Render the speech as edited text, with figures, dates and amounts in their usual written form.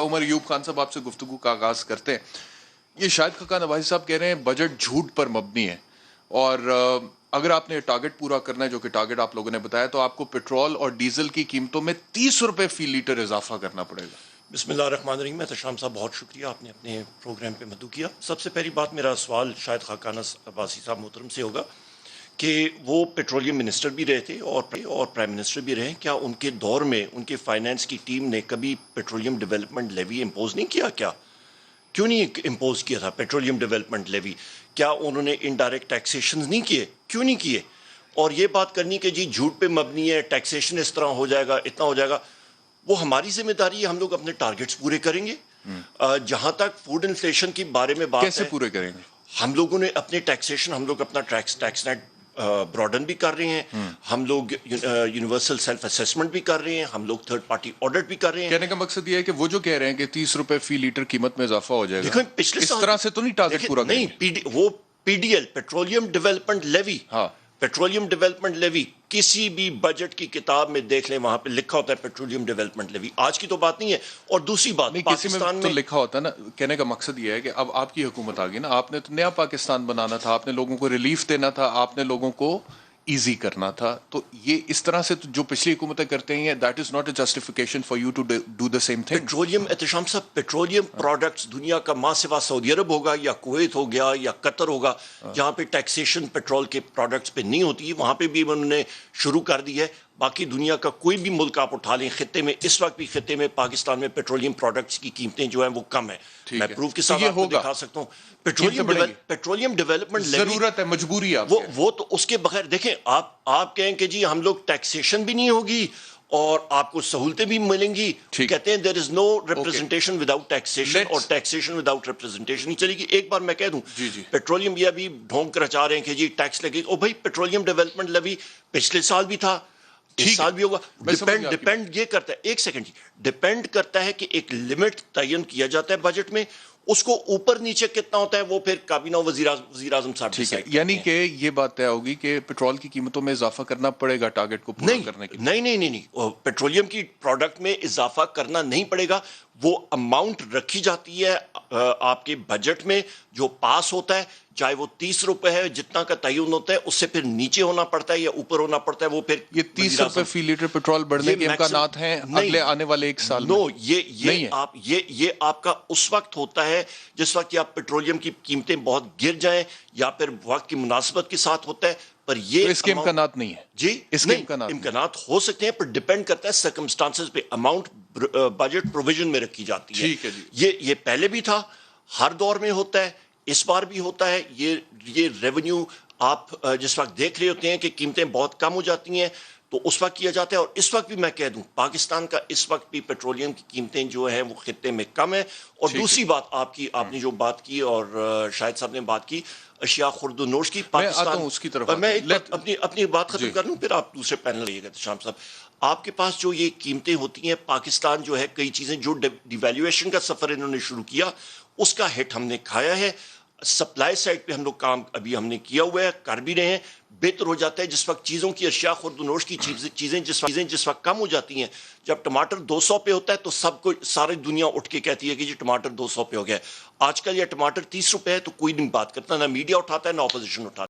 उमर अयूब खान साहब आपसे गुफ्तगू का आगाज़ करते हैं। ये शाहिद खाकान अब्बासी साहब कह रहे हैं बजट झूठ पर मबनी है और अगर आपने टारगेट पूरा करना है, जो कि टारगेट आप लोगों ने बताया, तो आपको पेट्रोल और डीजल की कीमतों में 30 रुपए फी लीटर इजाफा करना पड़ेगा। बिस्मिल्लाहिर्रहमानिर्रहीम। एहतशाम साहब बहुत शुक्रिया, आपने अपने प्रोग्राम पे मदू किया। सबसे पहली बात, मेरा सवाल शाहिद खाकान अब्बासी साहब मोहतरम से होगा कि वो पेट्रोलियम मिनिस्टर भी रहे थे और प्राइम मिनिस्टर भी रहे। क्या उनके दौर में उनके फाइनेंस की टीम ने कभी पेट्रोलियम डेवलपमेंट लेवी इम्पोज नहीं किया? क्यों नहीं इम्पोज किया था पेट्रोलियम डेवलपमेंट लेवी? क्या उन्होंने इनडायरेक्ट टैक्सेशन नहीं किए? क्यों नहीं किए? और ये बात करनी कि जी झूठ पे मबनी है, टैक्सेशन इस तरह हो जाएगा, इतना हो जाएगा, वो हमारी जिम्मेदारी है। हम लोग अपने टारगेट्स पूरे करेंगे। जहां तक फूड इन्फ्लेशन के बारे में बात कैसे पूरे करेंगे? हम लोगों ने अपने टैक्सेशन, हम लोग अपना टैक्स नेट ब्रॉडन भी कर रहे हैं, हम लोग यूनिवर्सल सेल्फ असेसमेंट भी कर रहे हैं, हम लोग थर्ड पार्टी ऑडिट भी कर रहे हैं। कहने का मकसद ये है कि वो जो कह रहे हैं कि 30 रुपए फी लीटर कीमत में इजाफा हो जाएगा, देखो पिछले इस तरह से तो नहीं टारगेट पूरा नहीं, वो पीडीएल पेट्रोलियम डेवलपमेंट लेवी, हाँ, पेट्रोलियम डेवलपमेंट लेवी किसी भी बजट की किताब में देख लें, वहां पे लिखा होता है पेट्रोलियम डेवलपमेंट लेवी। आज की तो बात नहीं है। और दूसरी बात, पाकिस्तान में तो लिखा होता है ना। कहने का मकसद ये है कि अब आपकी हुकूमत आ गई ना, आपने तो नया पाकिस्तान बनाना था, आपने लोगों को रिलीफ देना था, आपने लोगों को इजी करना था। तो ये इस तरह से तो जो पिछली हुकूमतें करते हैं, that is not a justification for you to do the same thing. Petroleum Ehtesham साहब, पेट्रोलियम प्रोडक्ट्स दुनिया का मां सिवा सऊदी अरब होगा या कुवैत हो गया या कतर होगा, जहां पे टैक्सेशन पेट्रोल के प्रोडक्ट्स पे नहीं होती है, वहां पे भी उन्होंने शुरू कर दी है। बाकी दुनिया का कोई भी मुल्क आप उठा लें खित्ते में, इस वक्त भी खित्ते में पाकिस्तान में पेट्रोलियम प्रोडक्ट्स की कीमतें जो हैं वो कम है। मैं प्रूफ के साथ आपको दिखा सकता हूँ। पेट्रोलियम डेवलपमेंट जरूरत है, मजबूरी है वो तो उसके बगैर देखें, आप कहें कि जी हम लोग टैक्सेशन भी नहीं होगी और आपको सहूलतें भी मिलेंगी। कहते हैं there is no representation without taxation, और टैक्सेशन विदाउट रिप्रेजेंटेशन नहीं चलेगी। एक बार मैं कह दूं, पेट्रोलियम ये अभी ढोंग कर रचा रहे हैं कि जी टैक्स लगेगा। ओ भाई, पेट्रोलियम डेवलपमेंट लेवी पिछले साल भी था, इस साल भी होगा। डिपेंड ये करता है, एक सेकंड जी, डिपेंड करता है कि एक लिमिट तयन किया जाता है बजट में, उसको ऊपर नीचे कितना होता है वो फिर काबीना वजीर आजम साहब डिसाइड करते हैं। यानी कि ये बात तय होगी कि पेट्रोल की कीमतों में इजाफा करना पड़ेगा टारगेट को पूरा करने के लिए। नहीं, पेट्रोलियम की प्रोडक्ट में इजाफा करना नहीं पड़ेगा। वो अमाउंट रखी जाती है आपके बजट में, जो पास होता है, चाहे वो 30 रुपए है, जितना का तयन होता है, उससे फिर नीचे होना पड़ता है या ऊपर होना पड़ता है, वो फिर ये 30 रुपए फी लीटर पेट्रोल बढ़ने के इम्कानात हैं अगले आने वाले एक साल में? ये आपका उस वक्त होता है जिस वक्त आप पेट्रोलियम की कीमतें बहुत गिर जाएं या फिर वक्त की मुनासिबत के साथ होता है। पर ये तो इसके इम्कानात नहीं है जी, इसके इम्कानात हो सकते हैं, पर डिपेंड करता है सर्कमस्टांसेस पे। अमाउंट बजट प्रोविजन में रखी जाती है। ठीक है जी। ये पहले भी था, हर दौर में होता है, इस बार भी होता है। ये रेवेन्यू आप जिस वक्त देख रहे होते हैं कि कीमतें बहुत कम हो जाती हैं, तो उस वक्त किया जाता है। और इस वक्त भी मैं कह दूं, पाकिस्तान का इस वक्त भी पेट्रोलियम की कीमतें जो है वो खित्ते में कम है। और दूसरी बात आपने जो बात की, और शाहिद साहब ने बात की अशिया खुर्द-ओ-नोश की, पाकिस्तान उसकी तरफ मैं अपनी बात खत्म कर लूं, फिर आप दूसरे पैनल आइएगा। शाम साहब, आपके पास जो ये कीमतें होती हैं, पाकिस्तान जो है कई चीजें, जो डिवैल्यूएशन का सफर इन्होंने शुरू किया, उसका हिट हमने खाया है। सप्लाई साइड पे हम लोग काम अभी हमने किया हुआ है, कर भी रहे हैं, बेहतर हो जाता है। जिस वक्त चीज़ों की अशिया खुर्द-ओ-नोश की चीज़ें जिस वक्त कम हो जाती हैं, जब टमाटर 200 पे होता है तो सबको सारी दुनिया उठ के कहती है कि जी टमाटर 200 पे हो गया है। आजकल ये टमाटर 30 रुपए है तो कोई नहीं बात करता, ना मीडिया उठाता है ना अपोजिशन उठाता है।